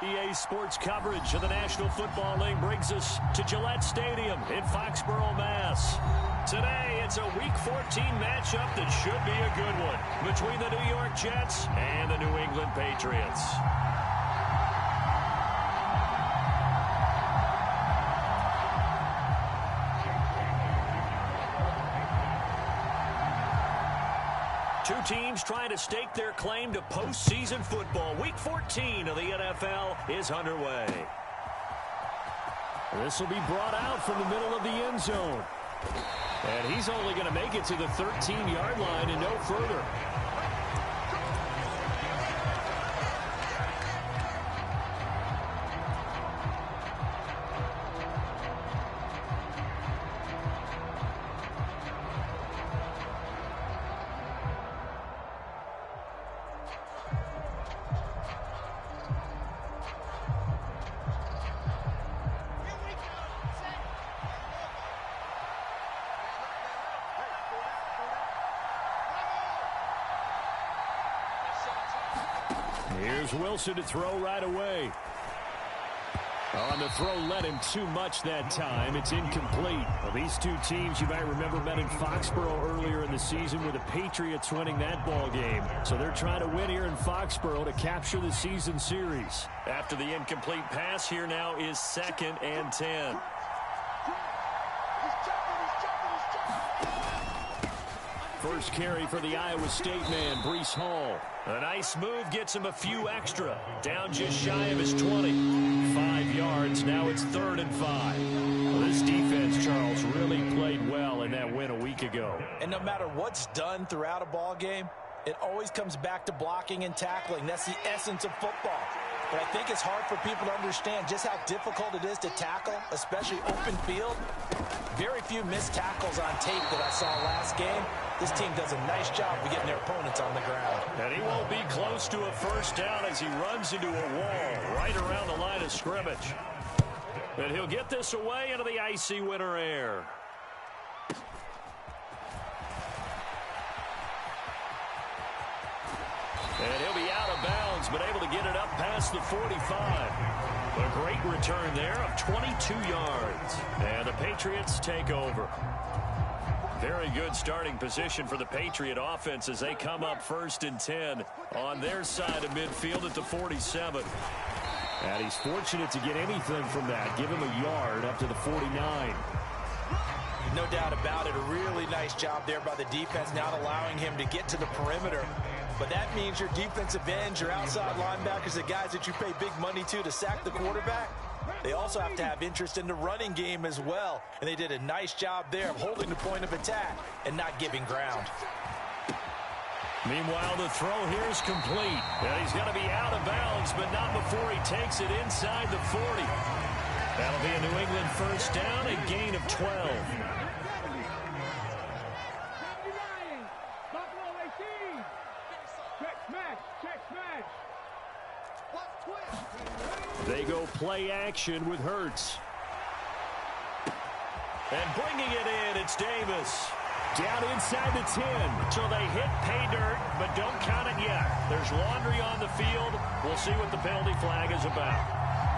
EA Sports coverage of the National Football League brings us to Gillette Stadium in Foxborough, Mass. Today, it's a Week 14 matchup that should be a good one between the New York Jets and the New England Patriots. Two teams trying to stake their claim to postseason football. Week 14 of the NFL is underway. This will be brought out from the middle of the end zone. And he's only going to make it to the 13-yard line and no further. Here's Wilson to throw right away. On the throw, led him too much that time. It's incomplete. Well, these two teams, you might remember, met in Foxborough earlier in the season with the Patriots winning that ball game. So they're trying to win here in Foxborough to capture the season series. After the incomplete pass, here now is 2nd and 10. First carry for the Iowa State man, Breece Hall. A nice move gets him a few extra. Down just shy of his 20. 5 yards, now it's 3rd and 5. Well, this defense, Charles, really played well in that win a week ago. And no matter what's done throughout a ball game, it always comes back to blocking and tackling. That's the essence of football. But I think it's hard for people to understand just how difficult it is to tackle, especially open field. Very few missed tackles on tape that I saw last game. This team does a nice job of getting their opponents on the ground. And he won't be close to a first down as he runs into a wall right around the line of scrimmage. And he'll get this away into the icy winter air. And he'll be out of bounds, but able to get it up past the 45. A great return there of 22 yards. And the Patriots take over. Very good starting position for the Patriot offense as they come up 1st and 10 on their side of midfield at the 47. And he's fortunate to get anything from that. Give him a yard up to the 49. No doubt about it. A really nice job there by the defense, not allowing him to get to the perimeter. But that means your defensive ends, your outside linebackers, the guys that you pay big money to sack the quarterback, they also have to have interest in the running game as well. And they did a nice job there of holding the point of attack and not giving ground. Meanwhile, the throw here is complete. And he's going to be out of bounds, but not before he takes it inside the 40. That'll be a New England first down, a gain of 12. They go play action with Hurts. And bringing it in, it's Davis. Down inside the 10. So they hit pay dirt, but don't count it yet. There's laundry on the field. We'll see what the penalty flag is about.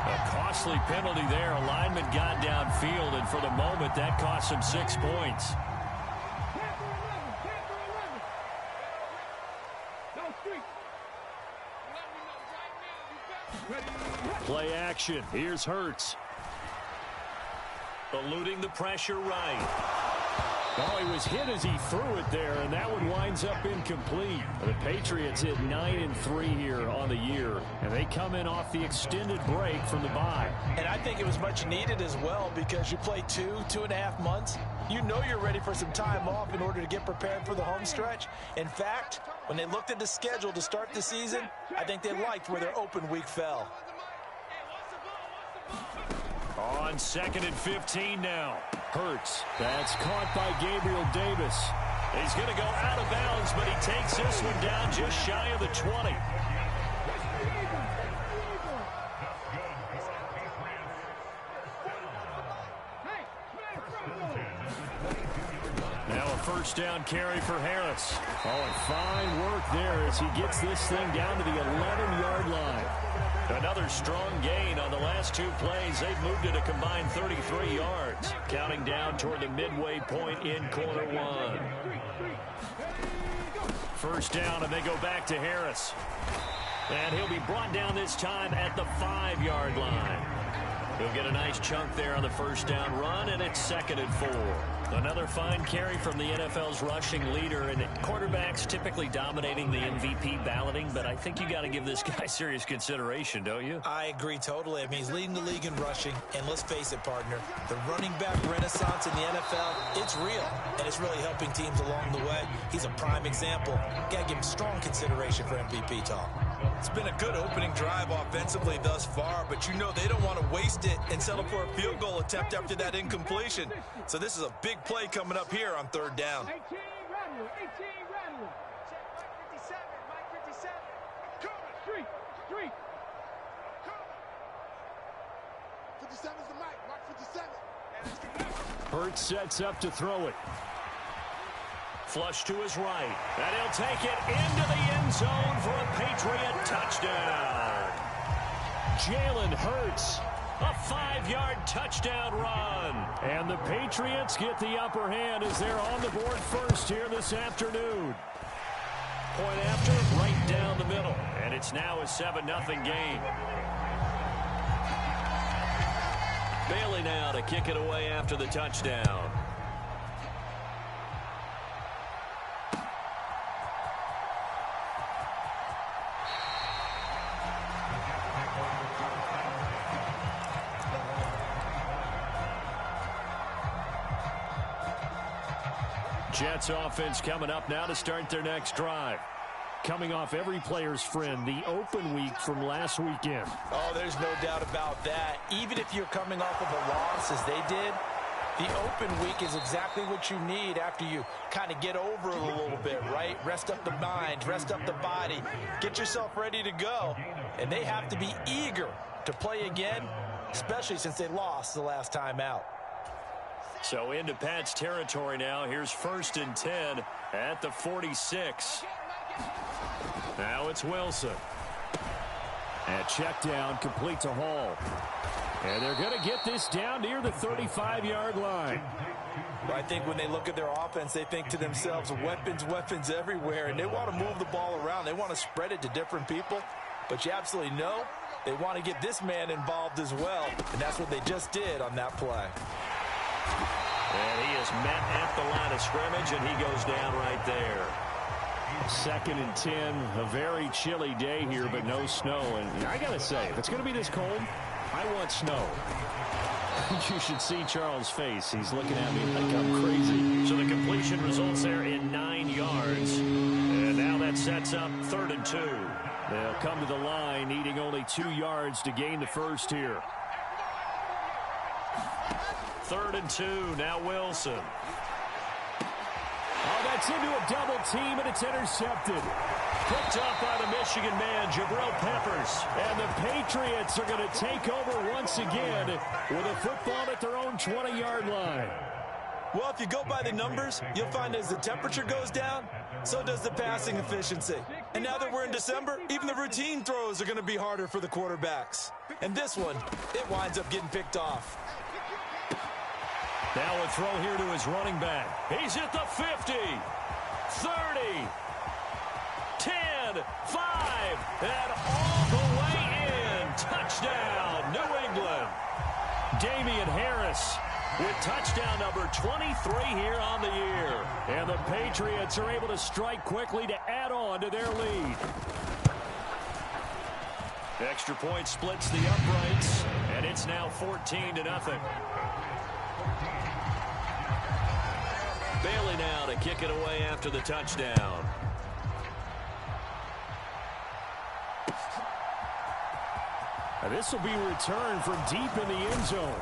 A costly penalty there. A lineman got downfield, and for the moment, that cost him 6 points. Play action. Here's Hurts. Eluding the pressure right. Oh, he was hit as he threw it there, and that one winds up incomplete. The Patriots hit 9-3 here on the year, and they come in off the extended break from the bye. And I think it was much needed as well because you play 2.5 months. You know you're ready for some time off in order to get prepared for the home stretch. In fact, when they looked at the schedule to start the season, I think they liked where their open week fell. On 2nd and 15 now. Hurts. That's caught by Gabriel Davis. He's going to go out of bounds, but he takes this one down just shy of the 20. Now a first down carry for Harris. Oh, and fine work there as he gets this thing down to the 11-yard line. Another strong gain on the last 2 plays. They've moved it a combined 33 yards. Counting down toward the midway point in quarter 1. First down, and they go back to Harris. And he'll be brought down this time at the 5-yard line. He'll get a nice chunk there on the first down run, and it's 2nd and 4. Another fine carry from the NFL's rushing leader, and quarterbacks typically dominating the MVP balloting, but I think you got to give this guy serious consideration, don't you? I agree totally. I mean, he's leading the league in rushing, and let's face it, partner, the running back renaissance in the NFL, it's real, and it's really helping teams along the way. He's a prime example. Got to give him strong consideration for MVP talk. It's been a good opening drive offensively thus far, but you know they don't want to waste it and settle for a field goal attempt after that incompletion. So this is a big play coming up here on 3rd down. 18 Radler. Check Mike 57, Mike 57. Cover, 3. 57's the Mike, Mike 57. Hurts sets up to throw it. Flush to his right. And he'll take it into the end zone for a Patriot touchdown. Jalen Hurts, a 5-yard touchdown run. And the Patriots get the upper hand as they're on the board first here this afternoon. Point after, right down the middle. And it's now a 7-0 game. Bailey now to kick it away after the touchdown. Jets offense coming up now to start their next drive. Coming off every player's friend, the open week from last weekend. Oh, there's no doubt about that. Even if you're coming off of a loss as they did, the open week is exactly what you need after you kind of get over it a little bit, right? Rest up the mind, rest up the body, get yourself ready to go. And they have to be eager to play again, especially since they lost the last time out. So into Pat's territory now. Here's 1st and 10 at the 46. Now it's Wilson. And check down, complete to Hall. And they're going to get this down near the 35-yard line. Well, I think when they look at their offense, they think to themselves, weapons everywhere, and they want to move the ball around. They want to spread it to different people. But you absolutely know they want to get this man involved as well, and that's what they just did on that play. And he is met at the line of scrimmage, and he goes down right there. 2nd and 10, a very chilly day here, but no snow. And I got to say, if it's going to be this cold, I want snow. You should see Charles' face. He's looking at me like I'm crazy. So the completion results there in 9 yards. And now that sets up 3rd and 2. They'll come to the line, needing only 2 yards to gain the first here. 3rd and 2, now Wilson. Oh, that's into a double team, and it's intercepted. Picked up by the Michigan man, Jabril Peppers. And the Patriots are going to take over once again with a football at their own 20-yard line. Well, if you go by the numbers, you'll find as the temperature goes down, so does the passing efficiency. And now that we're in December, even the routine throws are going to be harder for the quarterbacks. And this one, it winds up getting picked off. Now a throw here to his running back. He's at the 50, 30, 10, 5, and all the way in. Touchdown, New England. Damian Harris with touchdown number 23 here on the year. And the Patriots are able to strike quickly to add on to their lead. Extra point splits the uprights, and it's now 14-0. Bailey now to kick it away after the touchdown. And this will be returned from deep in the end zone.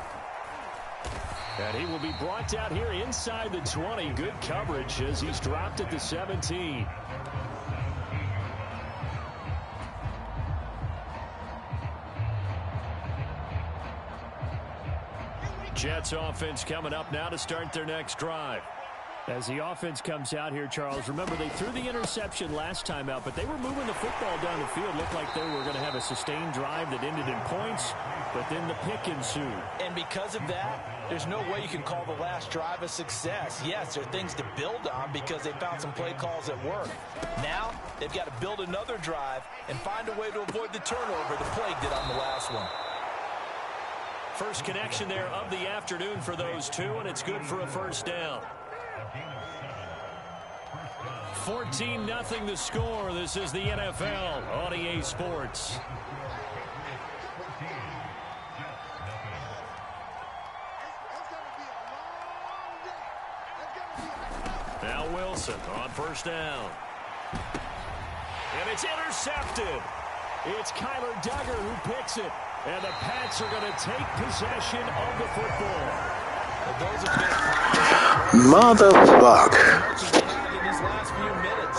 And he will be brought out here inside the 20. Good coverage as he's dropped at the 17. Jets offense coming up now to start their next drive. As the offense comes out here, Charles, remember they threw the interception last time out, but they were moving the football down the field. Looked like they were going to have a sustained drive that ended in points, but then the pick ensued. And because of that, there's no way you can call the last drive a success. Yes, there are things to build on because they found some play calls that work. Now, they've got to build another drive and find a way to avoid the turnover the Plague did on the last one. First connection there of the afternoon for those two, and it's good for a first down. 14-0 the score. This is the NFL on EA Sports. Now Wilson on first down. And it's intercepted. It's Kyler Duggar who picks it. And the Pats are going to take possession of the football. Motherfuck.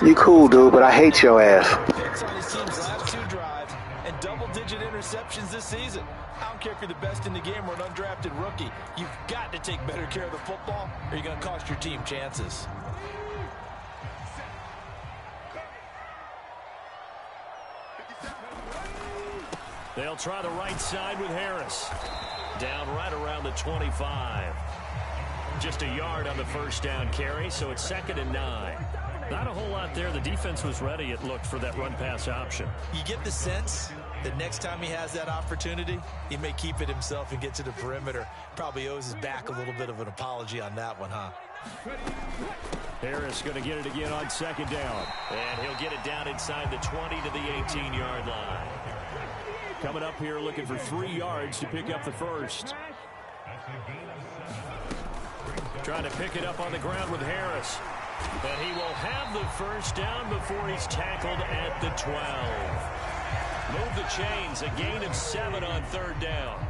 You cool, dude, but I hate your ass. Picks on his team's last two drives and double-digit interceptions this season. I don't care if you're the best in the game or an undrafted rookie. You've got to take better care of the football or you're going to cost your team chances. They'll try the right side with Harris. Down right around the 25. Just a yard on the first down carry, so it's 2nd and 9. Not a whole lot there. The defense was ready, it looked, for that run-pass option. You get the sense that next time he has that opportunity, he may keep it himself and get to the perimeter. Probably owes his back a little bit of an apology on that one, huh? Harris going to get it again on 2nd down. And he'll get it down inside the 20 to the 18-yard line. Coming up here looking for 3 yards to pick up the first. Trying to pick it up on the ground with Harris. And he will have the first down before he's tackled at the 12. Move the chains, a gain of 7 on 3rd down.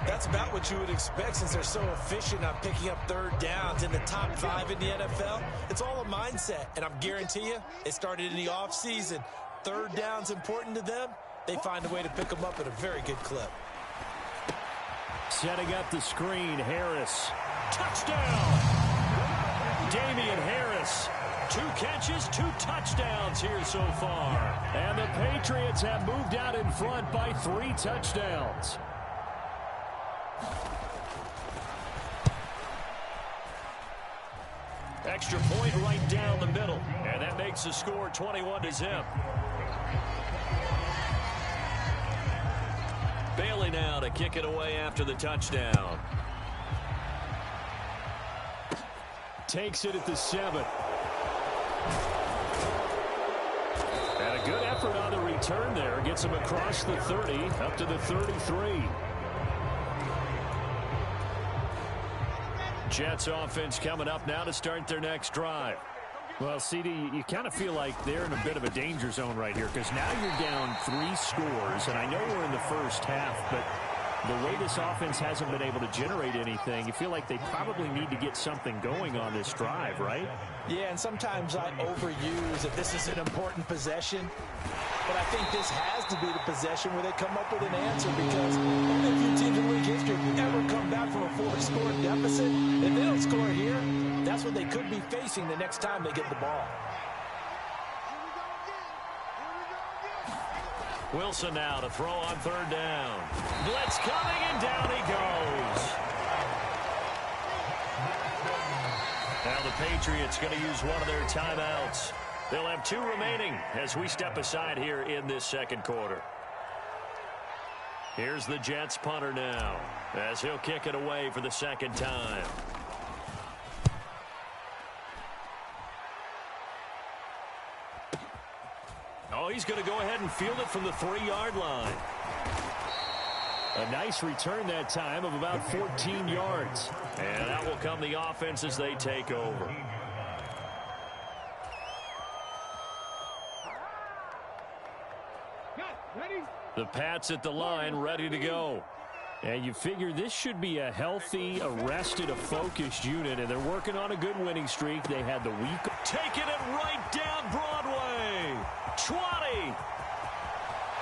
That's about what you would expect since they're so efficient on picking up 3rd downs in the top 5 in the NFL. It's all a mindset, and I'm guarantee you, it started in the offseason. 3rd down's important to them. They find a way to pick them up at a very good clip. Setting up the screen, Harris. Touchdown! Damian Harris. 2 catches, 2 touchdowns here so far. And the Patriots have moved out in front by 3 touchdowns. Extra point right down the middle. And that makes the score 21-0. Bailey now to kick it away after the touchdown. Takes it at the 7. And a good effort on the return there. Gets him across the 30, up to the 33. Jets offense coming up now to start their next drive. Well, CD, you kind of feel like they're in a bit of a danger zone right here because now you're down 3 scores, and I know we're in the first half, but the way this offense hasn't been able to generate anything, you feel like they probably need to get something going on this drive, right? Yeah, and sometimes I overuse that this is an important possession, but I think this has to be the possession where they come up with an answer because only a few teams in league history ever come back from a 4-score deficit. If they don't score here, that's what they could be facing the next time they get the ball. Wilson now to throw on 3rd down. Blitz coming, and down he goes. Now the Patriots going to use one of their timeouts. They'll have 2 remaining as we step aside here in this 2nd quarter. Here's the Jets punter now as he'll kick it away for the 2nd time. Oh, he's going to go ahead and field it from the 3-yard line. A nice return that time of about 14 yards. And that will come the offense as they take over. The Pats at the line, ready to go. And you figure this should be a healthy, arrested, a focused unit, and they're working on a good winning streak. They had the week. Taking it right down Broadway. 20.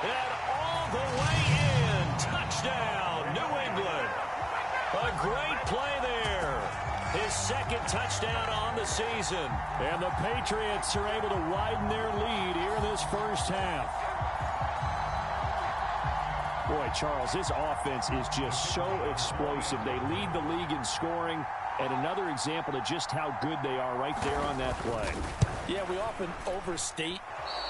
And all the way in. Touchdown, New England. A great play there. his second touchdown on the season. And the Patriots are able to widen their lead here in this first half. Boy, Charles, this offense is just so explosive. They lead the league in scoring, and another example of just how good they are right there on that play. Yeah, we often overstate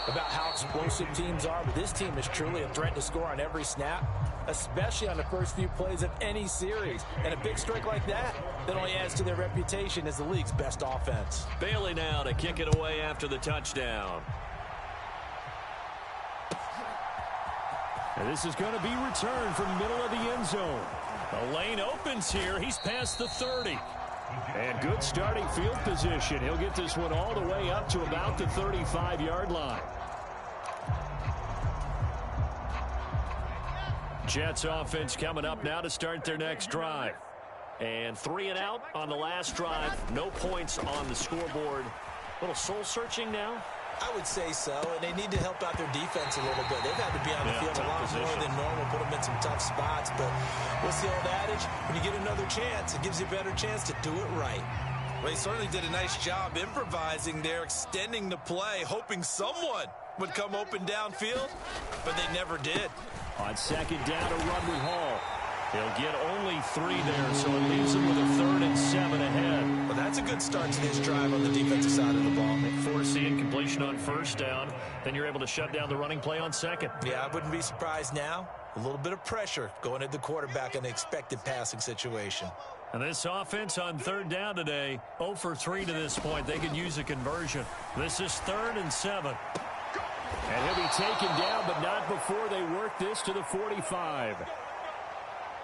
about how explosive teams are, but this team is truly a threat to score on every snap, especially on the first few plays of any series. And a big strike like that only adds to their reputation as the league's best offense. Bailey now to kick it away after the touchdown. And this is going to be returned from the middle of the end zone. The lane opens here. He's past the 30. And good starting field position. He'll get this one all the way up to about the 35-yard line. Jets offense coming up now to start their next drive. And 3 and out on the last drive. No points on the scoreboard. A little soul-searching now. I would say so, and they need to help out their defense a little bit. They've had to be on the field a lot more than normal, put them in some tough spots. But what's the old adage? When you get another chance, it gives you a better chance to do it right. Well, he certainly did a nice job improvising there, extending the play, hoping someone would come open downfield, but they never did. On second down, a run with Hall. He'll get only 3 there, so it leaves him with a 3rd and 7 ahead. Well, that's a good start to this drive on the defensive side of the ball. Force the incompletion on first down. Then you're able to shut down the running play on second. Yeah, I wouldn't be surprised now. A little bit of pressure going at the quarterback in an expected passing situation. And this offense on 3rd down today, 0 for 3 to this point. They could use a conversion. This is 3rd and 7. And he'll be taken down, but not before they work this to the 45.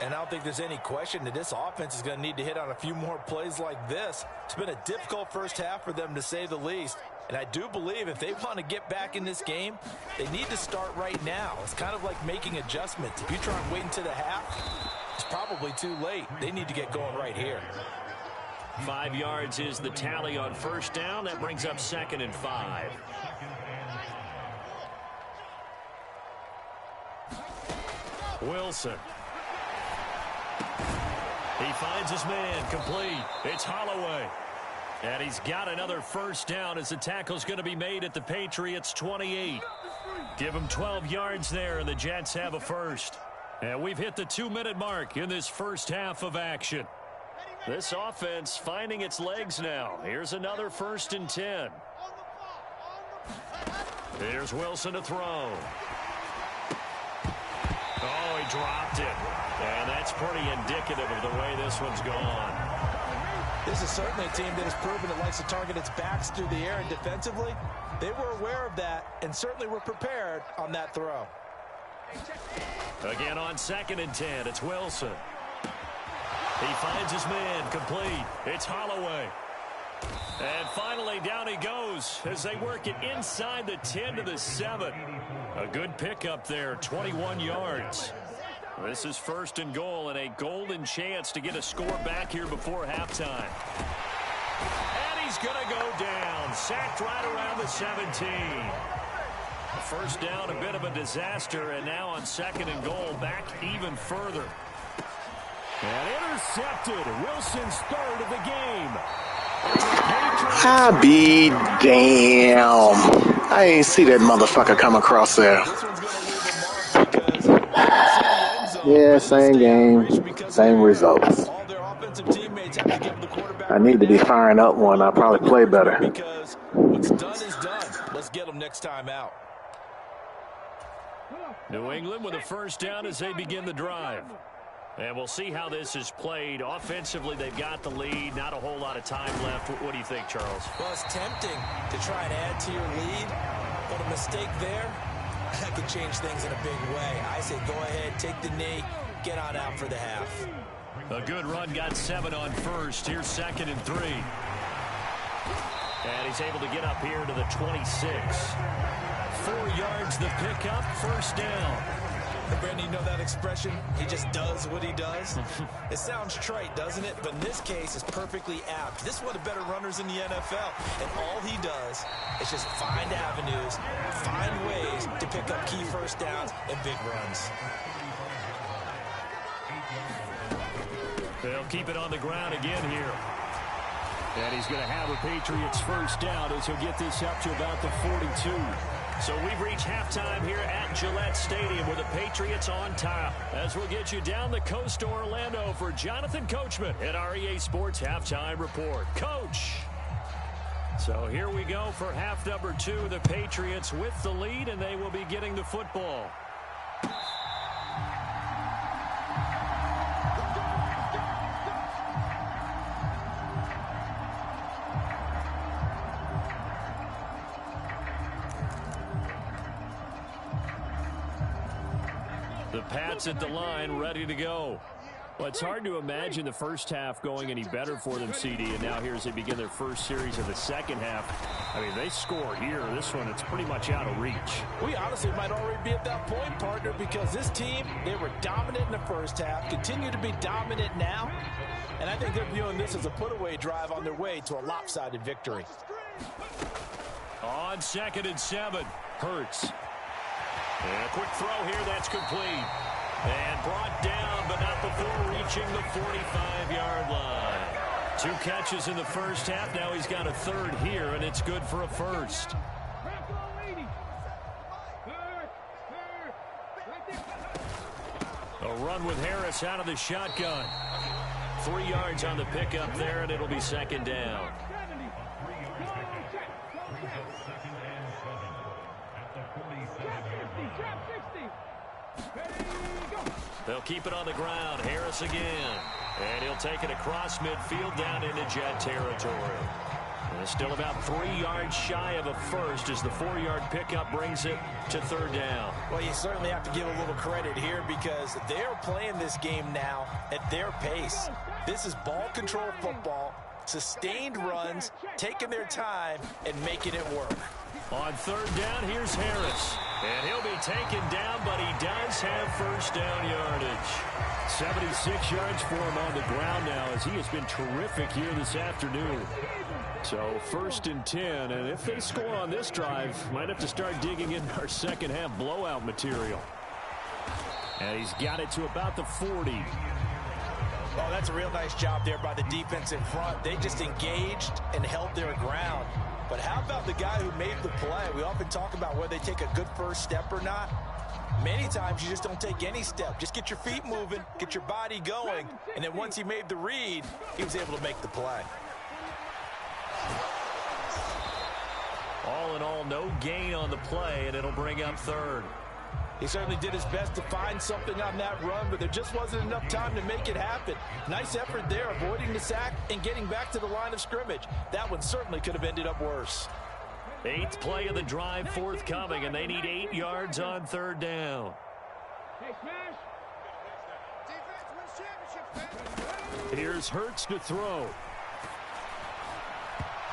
And I don't think there's any question that this offense is going to need to hit on a few more plays like this. It's been a difficult first half for them, to say the least. And I do believe if they want to get back in this game, they need to start right now. It's kind of like making adjustments. If you try and wait until the half, it's probably too late. They need to get going right here. 5 yards is the tally on first down. That brings up 2nd and 5. Wilson. He finds his man, complete. It's Holloway. And he's got another first down as the tackle's going to be made at the Patriots 28. Give him 12 yards there, and the Jets have a first. And we've hit the 2-minute mark in this first half of action. This offense finding its legs now. Here's another 1st and 10. Here's Wilson to throw. Oh, he dropped it. And that's pretty indicative of the way this one's gone. This is certainly a team that has proven it likes to target its backs through the air, and defensively, they were aware of that and certainly were prepared on that throw. Again on 2nd and 10, it's Wilson. He finds his man, complete. It's Holloway. And finally, down he goes as they work it inside the 10 to the 7. A good pickup there, 21 yards. This is 1st and goal and a golden chance to get a score back here before halftime. And he's going to go down, sacked right around the 17. First down, a bit of a disaster, and now on 2nd and goal, back even further. And intercepted, Wilson's 3rd of the game. I be damn. I ain't see that motherfucker come across there. Yeah, same game, same results. I need to be firing up one. I'll probably play better. Because what's done is done. Let's get them next time out. New England with a first down as they begin the drive. And we'll see how this is played. Offensively, they've got the lead. Not a whole lot of time left. What do you think, Charles? Well, it's tempting to try and add to your lead, but a mistake there, that could change things in a big way. I say go ahead, take the knee, get on out for the half. A good run, got 7 on first. Here's 2nd and 3. And he's able to get up here to the 26. 4 yards the pickup, first down. Brandon, you know that expression? He just does what he does. It sounds trite, doesn't it? But in this case, it's perfectly apt. This is one of the better runners in the NFL. And all he does is just find avenues, find ways to pick up key first downs and big runs. They'll keep it on the ground again here. And he's going to have a Patriots first down as he'll get this up to about the 42. So we've reached halftime here at Gillette Stadium with the Patriots on top. As we'll get you down the coast to Orlando for Jonathan Coachman at our EA Sports Halftime Report. Coach! So here we go for half number 2. The Patriots with the lead, and they will be getting the football. The Pats at the line, ready to go. Well, it's hard to imagine the first half going any better for them, CD, and now here as they begin their first series of the second half. I mean, they score here. This one, it's pretty much out of reach. We honestly might already be at that point, partner, because this team, they were dominant in the first half, continue to be dominant now, and I think they're viewing this as a put-away drive on their way to a lopsided victory. On 2nd and 7, Hurts. And a quick throw here, that's complete. And brought down, but not before reaching the 45-yard line. 2 catches in the first half. Now he's got a third here, and it's good for a first. A run with Harris out of the shotgun. 3 yards on the pickup there, and it'll be second down. They'll keep it on the ground. Harris again. And he'll take it across midfield down into Jet territory. And still about 3 yards shy of a first as the 4-yard pickup brings it to third down. Well, you certainly have to give a little credit here because they're playing this game now at their pace. This is ball control football, sustained runs, taking their time, and making it work. On third down, here's Harris. And he'll be taken down, but he does have first down yardage. 76 yards for him on the ground now as he has been terrific here this afternoon. So 1st and 10, and if they score on this drive, might have to start digging in our second half blowout material. And he's got it to about the 40. Oh, that's a real nice job there by the defense in front. They just engaged and held their ground. But how about the guy who made the play? We often talk about whether they take a good first step or not. Many times you just don't take any step. Just get your feet moving, get your body going, and then once he made the read, he was able to make the play. All in all, no gain on the play, and it'll bring up third. He certainly did his best to find something on that run, but there just wasn't enough time to make it happen. Nice effort there, avoiding the sack and getting back to the line of scrimmage. That one certainly could have ended up worse. 8th play of the drive forthcoming, and they need 8 yards on third down. Here's Hurts to throw.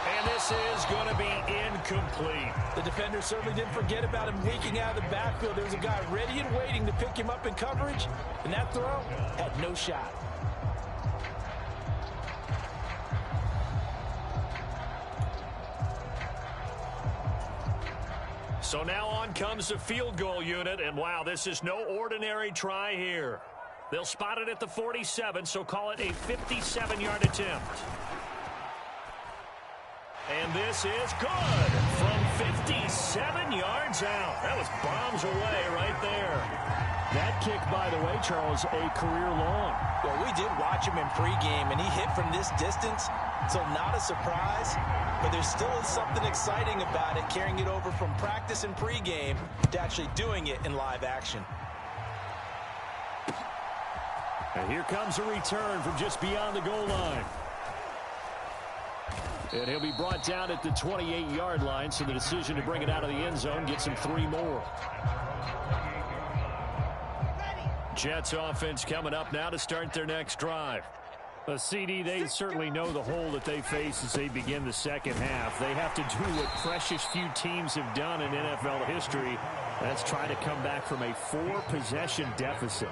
And this is going to be incomplete. The defender certainly didn't forget about him leaking out of the backfield. There was a guy ready and waiting to pick him up in coverage, and that throw had no shot. So now on comes the field goal unit, and wow, this is no ordinary try here. They'll spot it at the 47, so call it a 57-yard attempt. And this is good from 57 yards out. That was bombs away right there. That kick, by the way, Charles, a career long. Well, we did watch him in pregame, and he hit from this distance, so not a surprise. But there still is something exciting about it, carrying it over from practice and pregame to actually doing it in live action. And here comes a return from just beyond the goal line. And he'll be brought down at the 28-yard line, so the decision to bring it out of the end zone gets him 3 more. Jets offense coming up now to start their next drive. CD, they certainly know the hole that they face as they begin the second half. They have to do what precious few teams have done in NFL history. That's try to come back from a 4-possession deficit.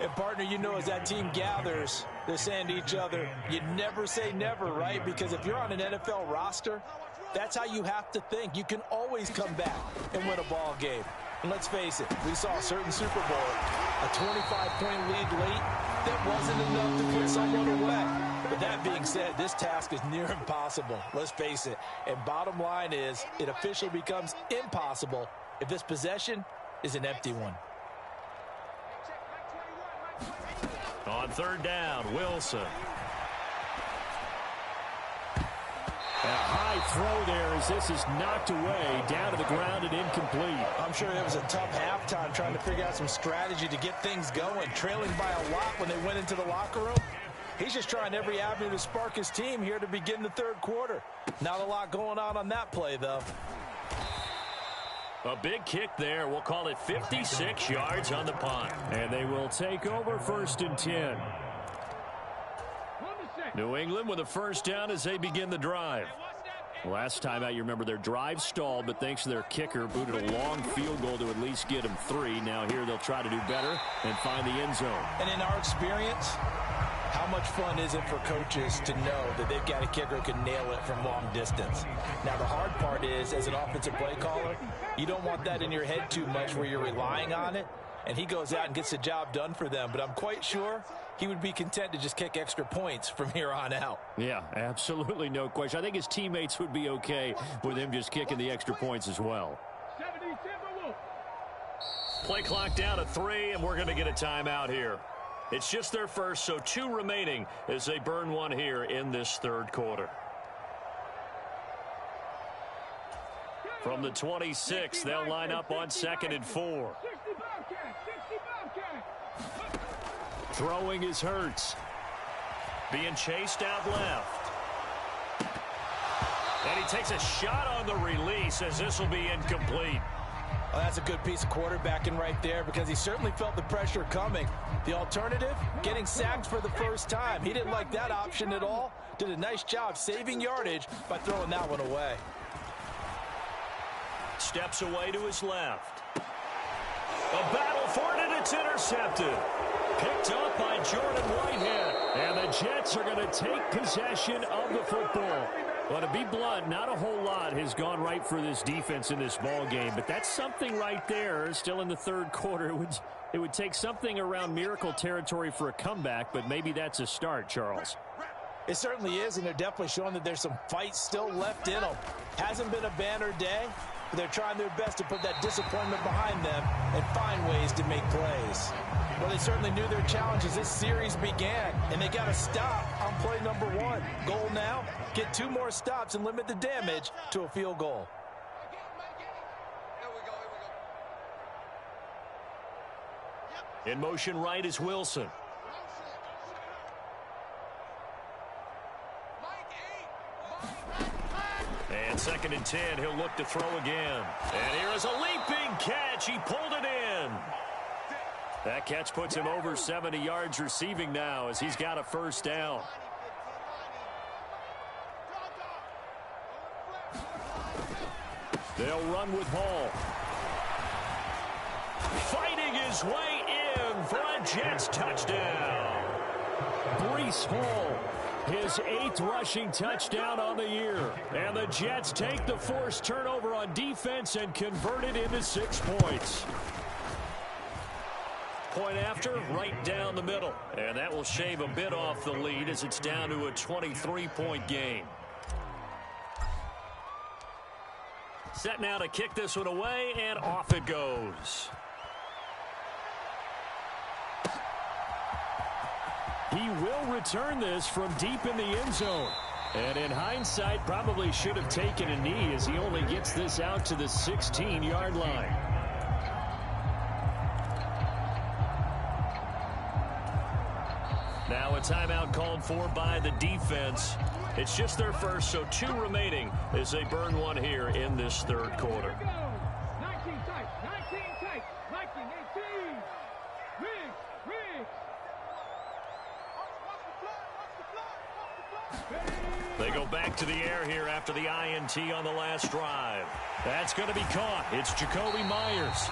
And, partner, you know, as that team gathers, they're saying to each other, you never say never, right? Because if you're on an NFL roster, that's how you have to think. You can always come back and win a ball game. And let's face it, we saw a certain Super Bowl, a 25-point lead late, that wasn't enough to put someone away. But that being said, this task is near impossible. Let's face it. And bottom line is, it officially becomes impossible if this possession is an empty one. On third down, Wilson. A high throw there as this is knocked away, down to the ground and incomplete. I'm sure it was a tough halftime trying to figure out some strategy to get things going, trailing by a lot when they went into the locker room. He's just trying every avenue to spark his team here to begin the third quarter. Not a lot going on that play, though. A big kick there. We'll call it 56 yards on the punt. And they will take over 1st and 10. New England with a first down as they begin the drive. Last time out, you remember their drive stalled, but thanks to their kicker, booted a long field goal to at least get them 3. Now here they'll try to do better and find the end zone. And in our experience, how much fun is it for coaches to know that they've got a kicker who can nail it from long distance? Now, the hard part is, as an offensive play caller, you don't want that in your head too much where you're relying on it, and he goes out and gets the job done for them. But I'm quite sure he would be content to just kick extra points from here on out. Yeah, absolutely no question. I think his teammates would be okay with him just kicking the extra points as well. Play clock down to 3, and we're going to get a timeout here. It's just their first, so 2 remaining as they burn one here in this third quarter. From the 26, they'll line up on 2nd and 4. Throwing is Hurts. Being chased out left. And he takes a shot on the release as this will be incomplete. Well, that's a good piece of quarterbacking right there because he certainly felt the pressure coming. The alternative, getting sacked for the first time. He didn't like that option at all. Did a nice job saving yardage by throwing that one away. Steps away to his left. A battle for it, and it's intercepted. Picked up by Jordan Whitehead. And the Jets are going to take possession of the football. Well, to be blunt, not a whole lot has gone right for this defense in this ball game, but that's something right there. Still in the third quarter. It would take something around miracle territory for a comeback, but maybe that's a start, Charles. It certainly is, and they're definitely showing that there's some fight still left in them. Hasn't been a banner day, but they're trying their best to put that disappointment behind them and find ways to make plays. Well, they certainly knew their challenge as this series began, and they got to stop on play number 1. Goal now, get 2 more stops and limit the damage to a field goal. In motion right is Wilson. And 2nd and 10, he'll look to throw again. And here is a leaping catch. He pulled it in. That catch puts him over 70 yards receiving now as he's got a first down. They'll run with Hall. Fighting his way in for a Jets touchdown. Breece Hall, his 8th rushing touchdown on the year. And the Jets take the forced turnover on defense and convert it into 6 points. Point after, right down the middle. And that will shave a bit off the lead as it's down to a 23-point game. Set now to kick this one away, and off it goes. He will return this from deep in the end zone. And in hindsight, probably should have taken a knee as he only gets this out to the 16-yard line. Now a timeout called for by the defense. It's just their first, so 2 remaining as they burn one here in this third quarter. 19 tight, 19, 18. Riggs. They go back to the air here after the INT on the last drive. That's going to be caught. It's Jacoby Myers.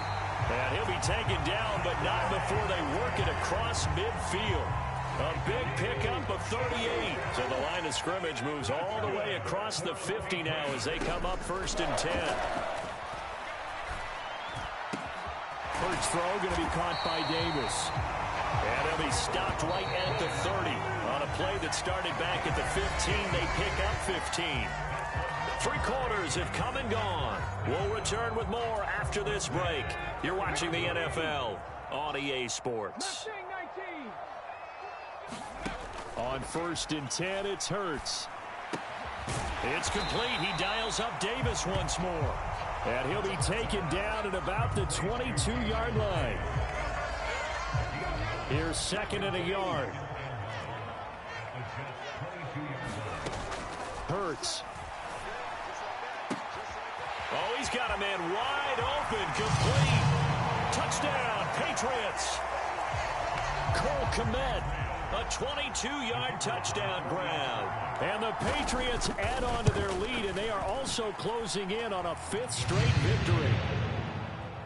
And he'll be taken down, but not before they work it across midfield. A big pickup of 38. So the line of scrimmage moves all the way across the 50 now as they come up 1st and 10. Hurts throw going to be caught by Davis. And they'll be stopped right at the 30. On a play that started back at the 15, they pick up 15. 3 quarters have come and gone. We'll return with more after this break. You're watching the NFL on EA Sports. On 1st and 10, it's Hurts. It's complete. He dials up Davis once more. And he'll be taken down at about the 22-yard line. Here's 2nd and a yard. Hurts. Oh, he's got a man wide open, complete. Touchdown, Patriots. Cole Kmet, a 22-yard touchdown grab. And the Patriots add on to their lead, and they are also closing in on a 5th straight victory.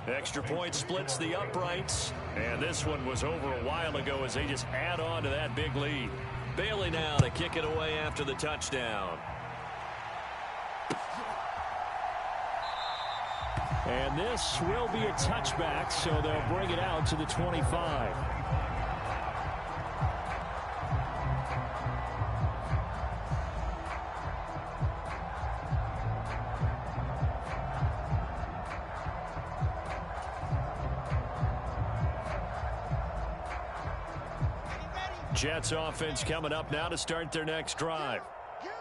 Extra point splits the uprights, and this one was over a while ago as they just add on to that big lead. Bailey now to kick it away after the touchdown. And this will be a touchback, so they'll bring it out to the 25. Jets offense coming up now to start their next drive.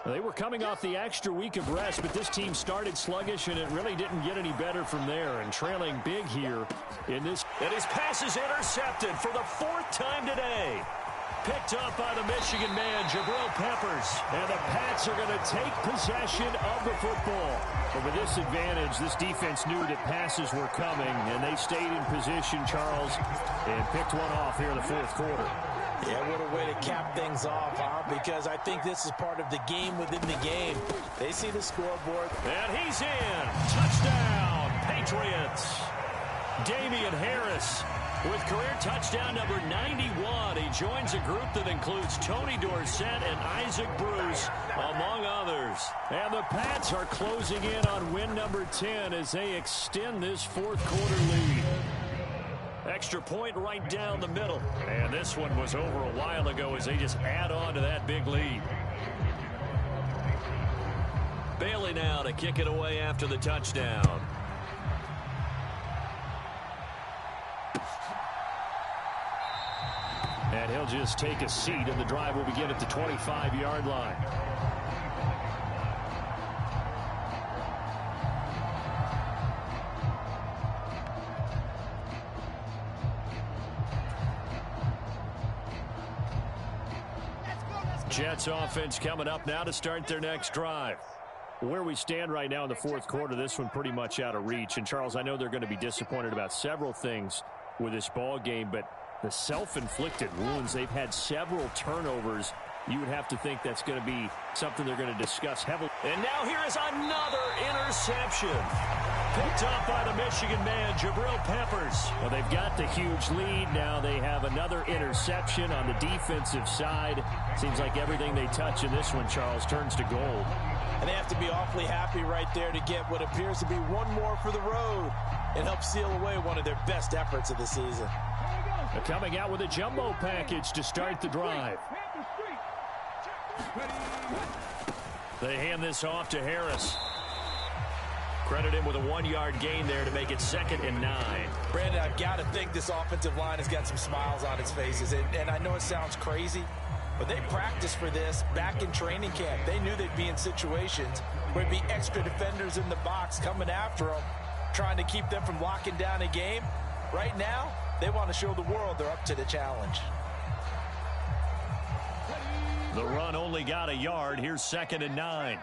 They were coming off the extra week of rest, but this team started sluggish, and it really didn't get any better from there. And trailing big here in this. And his pass is intercepted for the 4th time today. Picked up by the Michigan man, Jabril Peppers. And the Pats are going to take possession of the football. But with this advantage, this defense knew that passes were coming, and they stayed in position, Charles, and picked one off here in the 4th quarter. Yeah, what a way to cap things off, huh? Because I think this is part of the game within the game. They see the scoreboard. And he's in. Touchdown, Patriots. Damian Harris with career touchdown number 91. He joins a group that includes Tony Dorsett and Isaac Bruce, among others. And the Pats are closing in on win number 10 as they extend this 4th quarter lead. Extra point right down the middle. And this one was over a while ago as they just add on to that big lead. Bailey now to kick it away after the touchdown. And he'll just take a seat, and the drive will begin at the 25-yard line. Jets offense coming up now to start their next drive. Where we stand right now in the 4th quarter, this one pretty much out of reach. And, Charles, I know they're going to be disappointed about several things with this ball game, but the self-inflicted wounds, they've had several turnovers. You would have to think that's going to be something they're going to discuss heavily. And now here is another interception. Picked up by the Michigan man, Jabril Peppers. Well, they've got the huge lead. Now they have another interception on the defensive side. Seems like everything they touch in this one, Charles, turns to gold. And they have to be awfully happy right there to get what appears to be one more for the road and help seal away one of their best efforts of the season. They're coming out with a jumbo package to start the drive. They hand this off to Harris. Credit him with a 1-yard gain there to make it 2nd and 9. Brandon, I've got to think this offensive line has got some smiles on its faces. And I know it sounds crazy, but they practiced for this back in training camp. They knew they'd be in situations where there'd be extra defenders in the box coming after them, trying to keep them from locking down a game. Right now, they want to show the world they're up to the challenge. The run only got a yard. Here's 2nd and 9.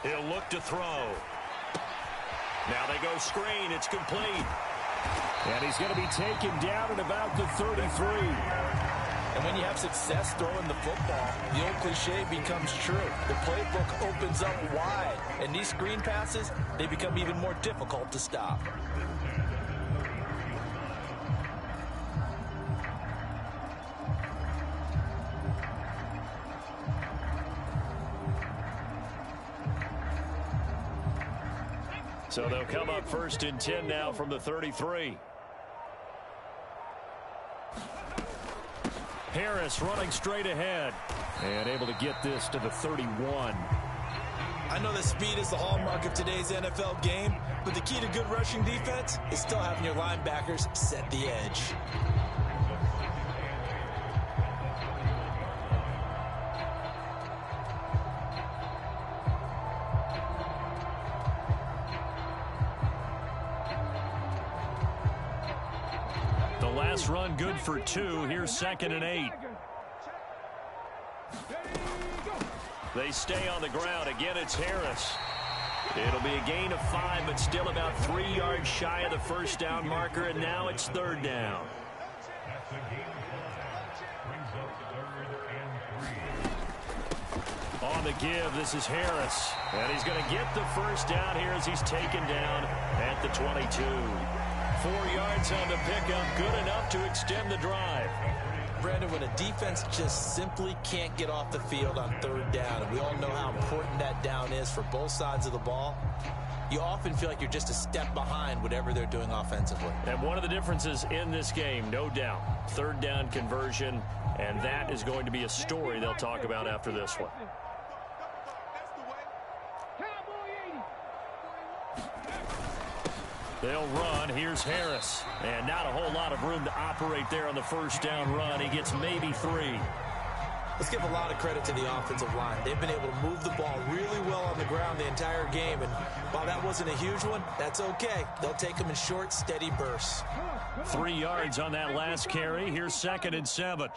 He'll look to throw. Now they go screen. It's complete. And he's going to be taken down at about the 33. And when you have success throwing the football, the old cliche becomes true. The playbook opens up wide. And these screen passes, they become even more difficult to stop. So they'll come up 1st and 10 now from the 33. Harris running straight ahead and able to get this to the 31. I know that speed is the hallmark of today's NFL game, but the key to good rushing defense is still having your linebackers set the edge. The last run good for 2. Here's 2nd and 8. They stay on the ground. Again, it's Harris. It'll be a gain of 5, but still about 3 yards shy of the first down marker, and now it's 3rd down. On the give, this is Harris. And he's going to get the first down here as he's taken down at the 22. 4 yards on the pickup, good enough to extend the drive. Brandon, when a defense just simply can't get off the field on 3rd down, and we all know how important that down is for both sides of the ball, you often feel like you're just a step behind whatever they're doing offensively. And one of the differences in this game, no doubt, 3rd down conversion, and that is going to be a story they'll talk about after this one. They'll run. Here's Harris. And not a whole lot of room to operate there on the first down run. He gets maybe 3. Let's give a lot of credit to the offensive line. They've been able to move the ball really well on the ground the entire game. And while that wasn't a huge one, that's okay. They'll take them in short, steady bursts. 3 yards on that last carry. Here's 2nd and 7.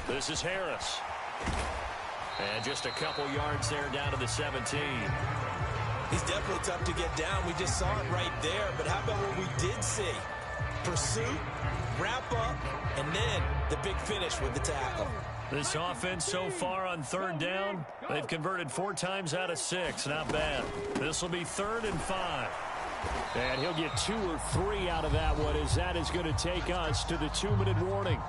This is Harris. And just a couple yards there down to the 17. He's definitely tough to get down. We just saw it right there. But how about what we did see? Pursuit, wrap up, and then the big finish with the tackle. This offense so far on 3rd down, they've converted 4 times out of 6. Not bad. This will be 3rd and 5. And he'll get 2 or 3 out of that one, as that is going to take us to the 2-minute warning.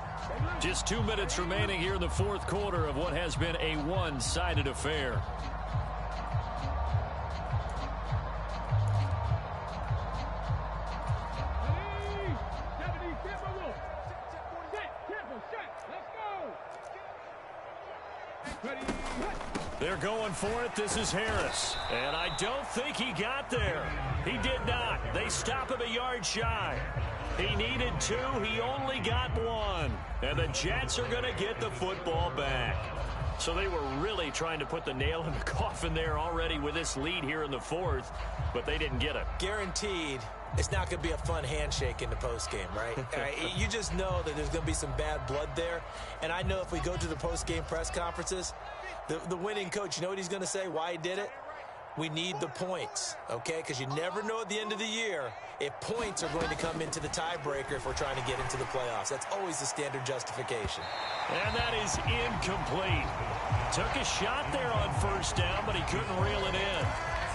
Just 2 minutes remaining here in the 4th quarter of what has been a one-sided affair. They're going for it. This is Harris. And I don't think he got there. He did not. They stop him a yard shy. He needed 2. He only got 1. And the Jets are going to get the football back. So they were really trying to put the nail in the coffin there already with this lead here in the 4th, but they didn't get it. Guaranteed it's not going to be a fun handshake in the postgame, right? You just know that there's going to be some bad blood there. And I know if we go to the postgame press conferences, the winning coach, you know what he's going to say, why he did it? We need the points, okay? Because you never know at the end of the year if points are going to come into the tiebreaker if we're trying to get into the playoffs. That's always the standard justification. And that is incomplete. Took a shot there on 1st down, but he couldn't reel it in.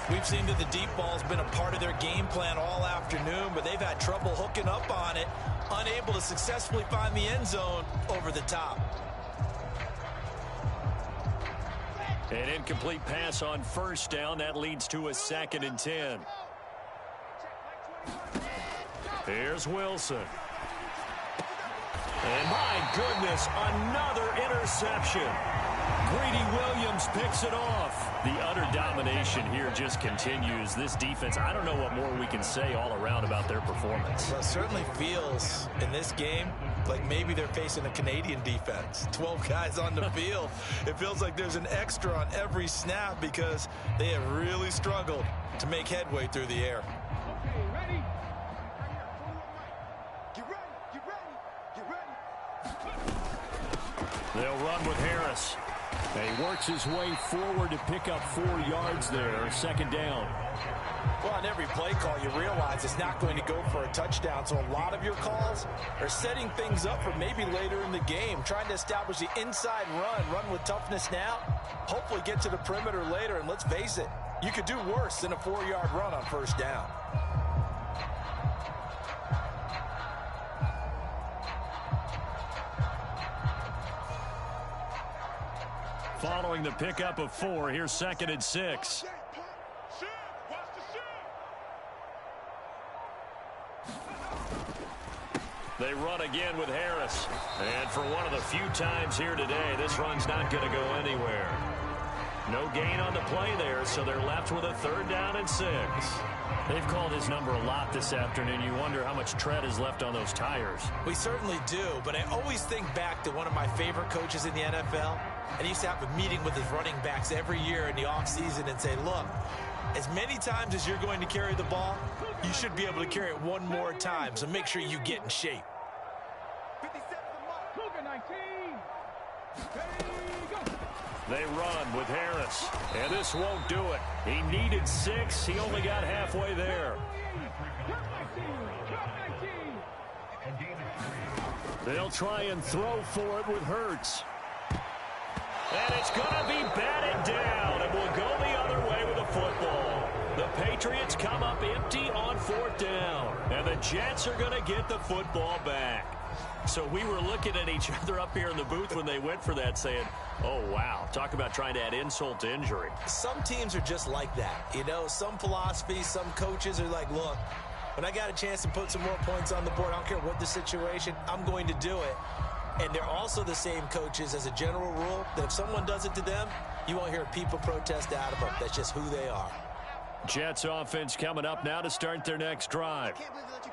We've seen that the deep ball's been a part of their game plan all afternoon, but they've had trouble hooking up on it, unable to successfully find the end zone over the top. An incomplete pass on 1st down. That leads to a 2nd and 10. Here's Wilson. And my goodness, another interception. Greedy Williams picks it off. The utter domination here just continues. This defense, I don't know what more we can say all around about their performance. Well, it certainly feels in this game like maybe they're facing a Canadian defense. 12 guys on the field. It feels like there's an extra on every snap because they have really struggled to make headway through the air. Okay, ready? Get ready, get ready, get ready. They'll run with Harris. He works his way forward to pick up 4 yards there. 2nd down. Well, on every play call, you realize it's not going to go for a touchdown. So a lot of your calls are setting things up for maybe later in the game, trying to establish the inside run with toughness now, hopefully get to the perimeter later. And let's face it, you could do worse than a 4-yard run on 1st down. Following the pickup of 4, here's 2nd and 6. They run again with Harris. And for one of the few times here today, this run's not going to go anywhere. No gain on the play there, so they're left with a 3rd down and 6. They've called his number a lot this afternoon. You wonder how much tread is left on those tires. We certainly do, but I always think back to one of my favorite coaches in the NFL. And he used to have a meeting with his running backs every year in the offseason and say, look, as many times as you're going to carry the ball, you should be able to carry it one more time, so make sure you get in shape. 57 Cougar 19. Ready, go. They run with Harris, and this won't do it. He needed 6. He only got halfway there. They'll try and throw for it with Hurts. And it's going to be batted down, and we'll go the other way with the football. The Patriots come up empty on 4th down, and the Jets are going to get the football back. So we were looking at each other up here in the booth when they went for that saying, oh, wow, talk about trying to add insult to injury. Some teams are just like that. You know, some philosophies, some coaches are like, look, when I got a chance to put some more points on the board, I don't care what the situation, I'm going to do it. And they're also the same coaches as a general rule that if someone does it to them, you won't hear people protest out of them. That's just who they are. Jets offense coming up now to start their next drive.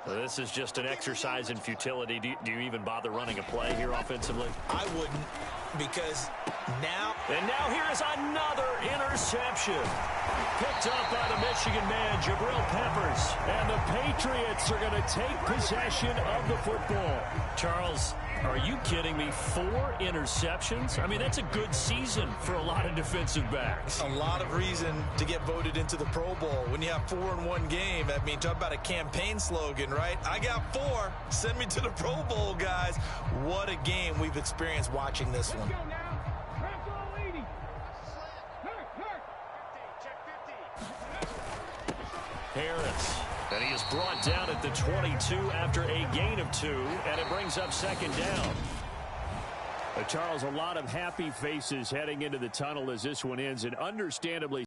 This is just an exercise in futility. Do you even bother running a play here offensively? I wouldn't, because now... And now here is another interception. Picked up by the Michigan man, Jabril Peppers. And the Patriots are going to take possession of the football. Charles, are you kidding me? 4 interceptions? I mean, that's a good season for a lot of defensive backs. A lot of reason to get voted into the Pro Bowl. When you have 4 in one game, I mean, talk about a campaign slogan, right? I got 4. Send me to the Pro Bowl, guys. What a game we've experienced watching this one. Go now. Press all 80. Hurt. 50. Harris. And he is brought down at the 22 after a gain of 2, and it brings up 2nd down. Charles, a lot of happy faces heading into the tunnel as this one ends, and understandably